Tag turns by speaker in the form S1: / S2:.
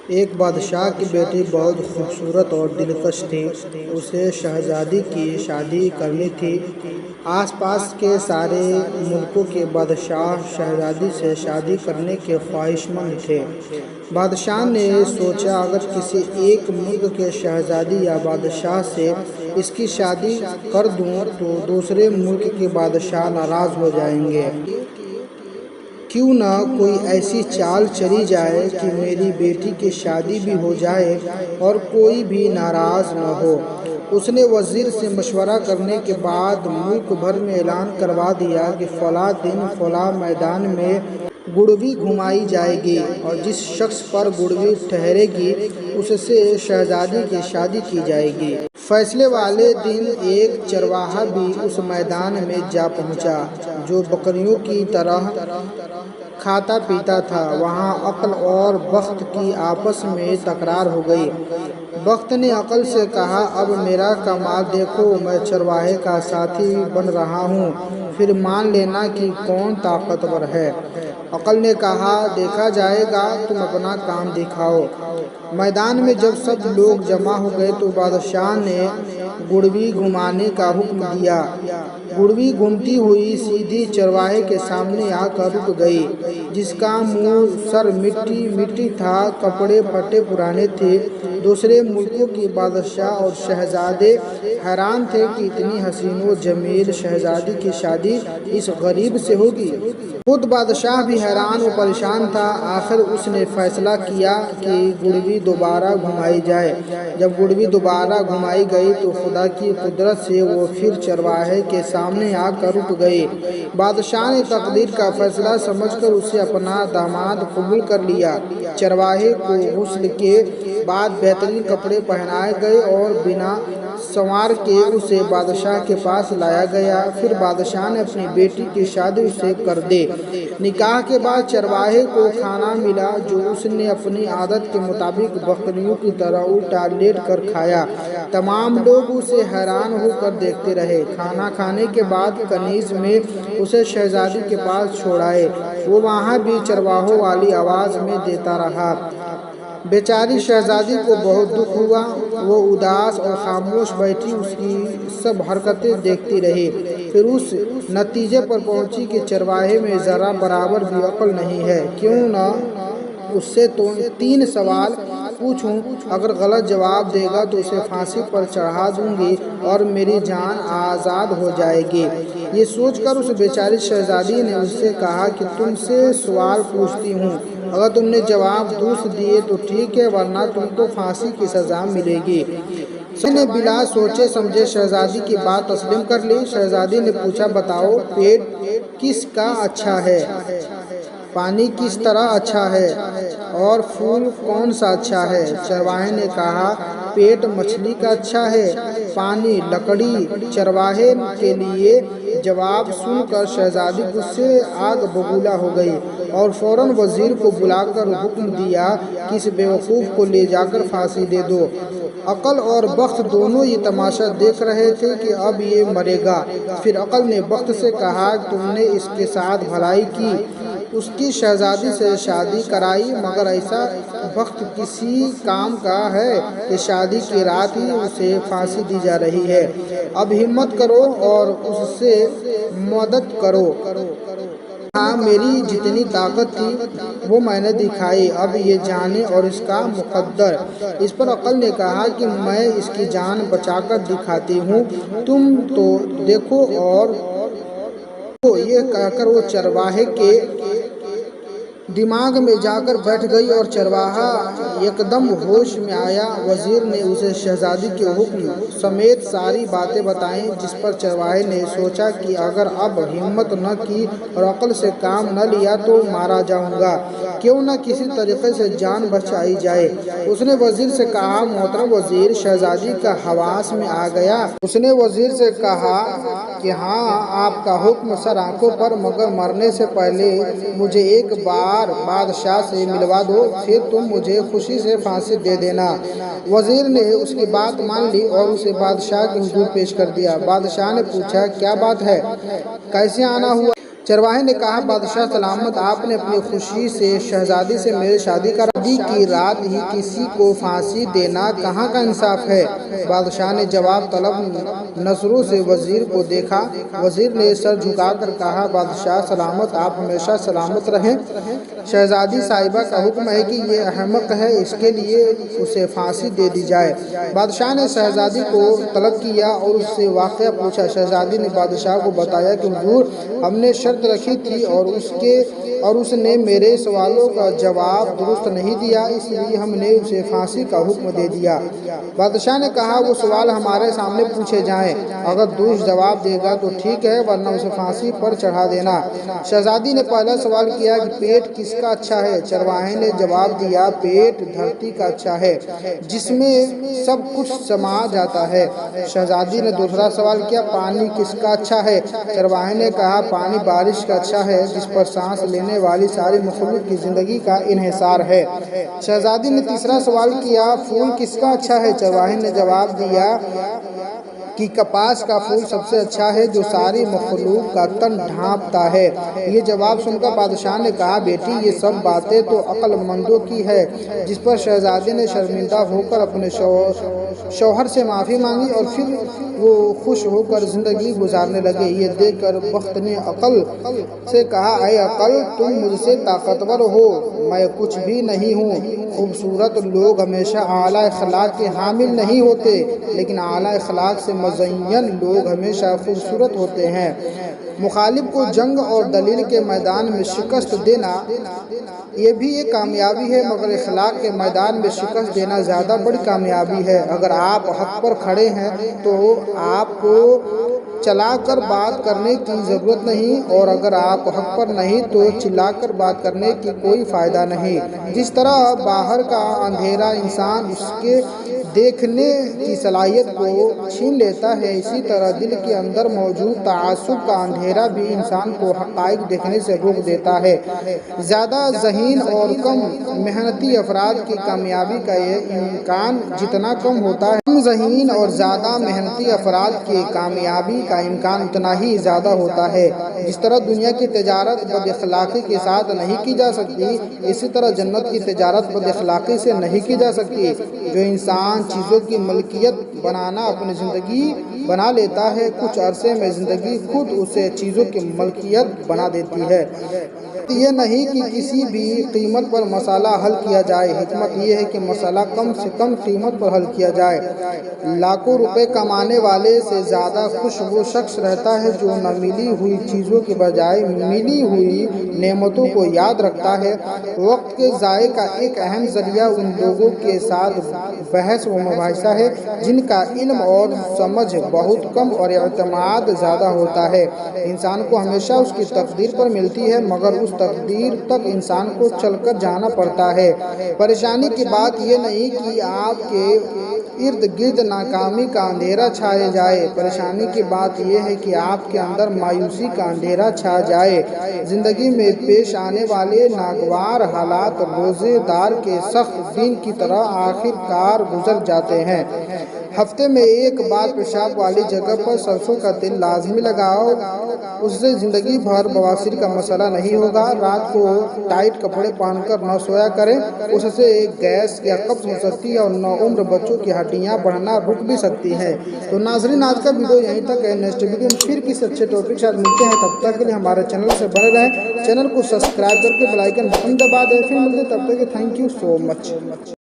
S1: ایک بادشاہ کی بیٹی بہت خوبصورت اور دلکش تھی۔ اسے شہزادی کی شادی کرنی تھی۔ آس پاس کے سارے ملکوں کے بادشاہ شہزادی سے شادی کرنے کے خواہشمند تھے۔ بادشاہ نے سوچا اگر کسی ایک ملک کے شہزادی یا بادشاہ سے اس کی شادی کر دوں تو دوسرے ملک کے بادشاہ ناراض ہو جائیں گے۔ کیوں نہ کوئی ایسی چال چلی جائے کہ میری بیٹی کی شادی بھی ہو جائے اور کوئی بھی ناراض نہ ہو۔ اس نے وزیر سے مشورہ کرنے کے بعد ملک بھر میں اعلان کروا دیا کہ فلاں دن فلاں میدان میں گڑوی گھمائی جائے گی اور جس شخص پر گڑوی ٹھہرے گی اس سے شہزادی کی شادی کی جائے گی۔ فیصلے والے دن ایک چرواہا بھی اس میدان میں جا پہنچا جو بکریوں کی طرح کھاتا پیتا تھا۔ وہاں عقل اور بخت کی آپس میں تکرار ہو گئی۔ بخت نے عقل سے کہا اب میرا کمال دیکھو، میں چرواہے کا ساتھی بن رہا ہوں، پھر مان لینا کہ کون طاقتور ہے۔ عقل نے کہا دیکھا جائے گا، تم اپنا کام دکھاؤ۔ میدان میں جب سب لوگ جمع ہو گئے تو بادشاہ نے گڑوی گھمانے کا حکم دیا۔ گڑوی گھومتی ہوئی سیدھی چرواہے کے سامنے آ کر رک گئی، جس کا منہ سر مٹی مٹی تھا، کپڑے پھٹے پرانے تھے۔ دوسرے ملکوں کے بادشاہ اور شہزادے حیران تھے کہ اتنی حسین و جمیل شہزادی کی شادی اس غریب سے ہوگی۔ خود بادشاہ بھی حیران و پریشان تھا۔ آخر اس نے فیصلہ کیا کہ گڑوی دوبارہ گھمائی جائے۔ جب گڑوی دوبارہ گھمائی گئی تو خدا کی قدرت سے وہ پھر چرواہے کے سامنے آ کر رک گئی۔ بادشاہ نے تقدیر کا فیصلہ سمجھ کر اسے اپنا داماد قبول کر لیا۔ چرواہے کو غسل کے بعد بہترین کپڑے پہنائے گئے اور بنا سنوار کے اسے بادشاہ کے پاس لایا گیا۔ پھر بادشاہ نے اپنی بیٹی کی شادی اسے کر دی۔ نکاح کے بعد چرواہے کو کھانا ملا جو اس نے اپنی عادت کے مطابق بکریوں کی طرح الٹا لیٹ کر کھایا۔ تمام لوگ اسے حیران ہو کر دیکھتے رہے۔ کھانا کھانے کے بعد کنیز میں اسے شہزادی کے پاس چھوڑ آئے۔ وہ وہاں بھی چرواہوں والی آواز میں دیتا رہا۔ بیچاری شہزادی کو بہت دکھ ہوا۔ وہ اداس اور خاموش بیٹھی اس کی سب حرکتیں دیکھتی رہی۔ پھر اس نتیجے پر پہنچی کہ چرواہے میں ذرا برابر بھی عقل نہیں ہے۔ کیوں نہ اس سے 3 سوال پوچھوں، اگر غلط جواب دے گا تو اسے پھانسی پر چڑھا دوں گی اور میری جان آزاد ہو جائے گی۔ یہ سوچ کر اس بیچاری شہزادی نے اس سے کہا کہ تم سے سوال پوچھتی ہوں، اگر تم نے جواب درست دیے تو ٹھیک ہے ورنہ تم کو پھانسی کی سزا ملے گی۔ شہزادی نے بلا سوچے سمجھے شہزادی کی بات تسلیم کر لی۔ شہزادی نے پوچھا بتاؤ پیٹ کس کا اچھا ہے، پانی کس طرح اچھا ہے اور پھول کون سا اچھا ہے؟ چرواہے نے کہا پیٹ مچھلی کا اچھا ہے، پانی لکڑی۔ چرواہے کے لیے جواب سن کر شہزادی غصے آگ بگولا ہو گئی اور فوراً وزیر کو بلا کر حکم دیا کہ اس بیوقوف کو لے جا کر پھانسی دے دو۔ عقل اور بخت دونوں یہ تماشا دیکھ رہے تھے کہ اب یہ مرے گا۔ پھر عقل نے بخت سے کہا تم نے اس کے ساتھ بھلائی کی، اس کی شہزادی سے شادی کرائی، مگر ایسا بخت کسی کام کا ہے کہ شادی کی رات ہی اسے پھانسی دی جا رہی ہے۔ اب ہمت کرو اور اس سے مدد کرو۔ ہاں میری جتنی طاقت تھی وہ میں نے دکھائی، اب یہ جانے اور اس کا مقدر۔ اس پر عقل نے کہا کہ میں اس کی جان بچا کر دکھاتی ہوں، تم تو دیکھو اور یہ کہہ کر وہ چرواہے کے دماغ میں جا کر بیٹھ گئی اور چرواہا یکدم ہوش میں آیا۔ وزیر نے اسے شہزادی کے حکم سمیت ساری باتیں بتائیں، جس پر چرواہے نے سوچا کہ اگر اب ہمت نہ کی اور عقل سے کام نہ لیا تو مارا جاؤں گا، کیوں نہ کسی طریقے سے جان بچائی جائے۔ اس نے وزیر سے کہا محترم وزیر، شہزادی کا حواس میں آ گیا۔ اس نے وزیر سے کہا کہ ہاں آپ کا حکم سر آنکھوں پر، مگر مرنے سے پہلے مجھے ایک بار بادشاہ سے ملوا دو، پھر تم مجھے خوشی سے پھانسی دے دینا۔ وزیر نے اس کی بات مان لی اور اسے بادشاہ کے حضور پیش کر دیا۔ بادشاہ نے پوچھا کیا بات ہے، کیسے آنا ہوا؟ چرواہے نے کہا بادشاہ سلامت، آپ نے اپنی خوشی سے شہزادی سے میری شادی کرا دی کی رات ہی کسی کو پھانسی دینا کہاں کا انصاف ہے؟ بادشاہ نے جواب طلب نظروں سے وزیر کو دیکھا۔ وزیر نے سر جھکا کر کہا بادشاہ سلامت، آپ ہمیشہ سلامت رہیں۔ شہزادی صاحبہ کا حکم ہے کہ یہ احمق ہے، اس کے لیے اسے پھانسی دے دی جائے۔ بادشاہ نے شہزادی کو طلب کیا اور اس سے واقعہ پوچھا۔ شہزادی نے بادشاہ کو بتایا کہ حضور، ہم نے شرط رکھی تھی اور اس نے میرے سوالوں کا جواب درست نہیں دیا، اس لیے ہم نے اسے پھانسی کا حکم دے دیا۔ بادشاہ نے کہا وہ سوال ہمارے سامنے پوچھے جائیں، اگر درست جواب دے گا تو ٹھیک ہے، ورنہ اسے پھانسی پر چڑھا دینا۔ شہزادی نے پہلا سوال کیا کہ پیٹ کس کا اچھا ہے؟ چرواہے نے جواب دیا پیٹ دھرتی کا اچھا ہے، جس میں سب کچھ سما جاتا ہے۔ شہزادی نے دوسرا سوال کیا پانی کس کا اچھا ہے؟ چرواہے نے کہا پانی بارش کا اچھا ہے، جس پر سانس لینے والی ساری مخلوق کی زندگی کا انحصار ہے۔ شہزادی نے تیسرا سوال کیا پھول کس کا اچھا ہے؟ چرواہے نے جواب دیا کہ کپاس کا پھول سب سے اچھا ہے، جو ساری مخلوق کا تن ڈھانپتا ہے۔ یہ جواب سن کر بادشاہ نے کہا بیٹی یہ سب باتیں تو عقل مندوں کی ہے، جس پر شہزادی نے شرمندہ ہو کر اپنے شوہر سے معافی مانگی اور پھر وہ خوش ہو کر زندگی گزارنے لگے۔ یہ دیکھ کر بخت نے عقل سے کہا اے عقل، تم مجھ سے طاقتور ہو، میں کچھ بھی نہیں ہوں۔ خوبصورت لوگ ہمیشہ اعلیٰ اخلاق کے حامل نہیں ہوتے، لیکن اعلیٰ اخلاق سے مزین لوگ ہمیشہ خوبصورت ہوتے ہیں۔ مخالف کو جنگ اور دلیل کے میدان میں شکست دینا یہ بھی ایک کامیابی ہے، مگر اخلاق کے میدان میں شکست دینا زیادہ بڑی کامیابی ہے۔ اگر آپ حق پر کھڑے ہیں تو آپ کو چلا کر بات کرنے کی ضرورت نہیں، اور اگر آپ حق پر نہیں تو چلا کر بات کرنے کی کوئی فائدہ نہیں۔ جس طرح باہر کا اندھیرا انسان اس کے دیکھنے کی صلاحیت کو چھین لیتا ہے، اسی طرح دل کے اندر موجود تعصب کا اندھیرا بھی انسان کو حقائق دیکھنے سے روک دیتا ہے۔ زیادہ ذہین اور کم محنتی افراد کی کامیابی کا یہ امکان جتنا کم ہوتا ہے، کم ذہین اور زیادہ محنتی افراد کی کامیابی کا امکان اتنا ہی زیادہ ہوتا ہے۔ جس طرح دنیا کی تجارت بد اخلاقی کے ساتھ نہیں کی جا سکتی، اسی طرح جنت کی تجارت بد اخلاقی سے نہیں کی جا سکتی۔ جو انسان چیزوں کی ملکیت بنانا اپنی زندگی بنا لیتا ہے، کچھ عرصے میں زندگی خود اسے چیزوں کی ملکیت بنا دیتی ہے۔ یہ نہیں کہ کسی بھی قیمت پر مسئلہ حل کیا جائے، حکمت یہ ہے کہ مسئلہ کم سے کم قیمت پر حل کیا جائے۔ لاکھوں روپے کمانے والے سے زیادہ خوش وہ شخص رہتا ہے جو نہ ملی ہوئی چیزوں کے بجائے ملی ہوئی نعمتوں کو یاد رکھتا ہے۔ وقت کے ضائع کا ایک اہم ذریعہ ان لوگوں کے ساتھ بحث و مباحثہ ہے جن کا علم اور سمجھ بہت کم اور اعتماد زیادہ ہوتا ہے۔ انسان کو ہمیشہ اس کی تقدیر پر ملتی ہے، مگر اس تقدیر تک انسان کو چل کر جانا پڑتا ہے۔ پریشانی کی بات یہ نہیں کہ آپ کے ارد گرد ناکامی کا اندھیرا چھائے جائے، پریشانی کی بات یہ ہے کہ آپ کے اندر مایوسی کا اندھیرا چھا جائے۔ زندگی میں پیش آنے والے ناگوار حالات روزے دار کے سخت دن کی طرح آخر کار گزر جاتے ہیں۔ ہفتے میں ایک بار پیشاب والی جگہ پر سرسوں کا تیل لازمی لگاؤ، اس سے زندگی بھر بواسیر کا مسئلہ نہیں ہوگا۔ رات کو ٹائٹ کپڑے پہن کر نہ سویا کریں، اس سے گیس یا قبض ہو سکتی ہے اور نوعمر بچوں کی ہڈیاں بڑھنا رک بھی سکتی ہیں۔ تو ناظرین آج کا ویڈیو یہیں تک ہے، نیکسٹ ویڈیو میں پھر کسی اچھے ٹاپک کے ساتھ ملتے ہیں، تب تک کے لیے ہمارے چینل سے بنے رہیں، چینل کو سبسکرائب کر کے بیل آئیکن بٹن دبا دیں، پھر ملتے ہیں، تب تک کے تھینک یو سو مچ۔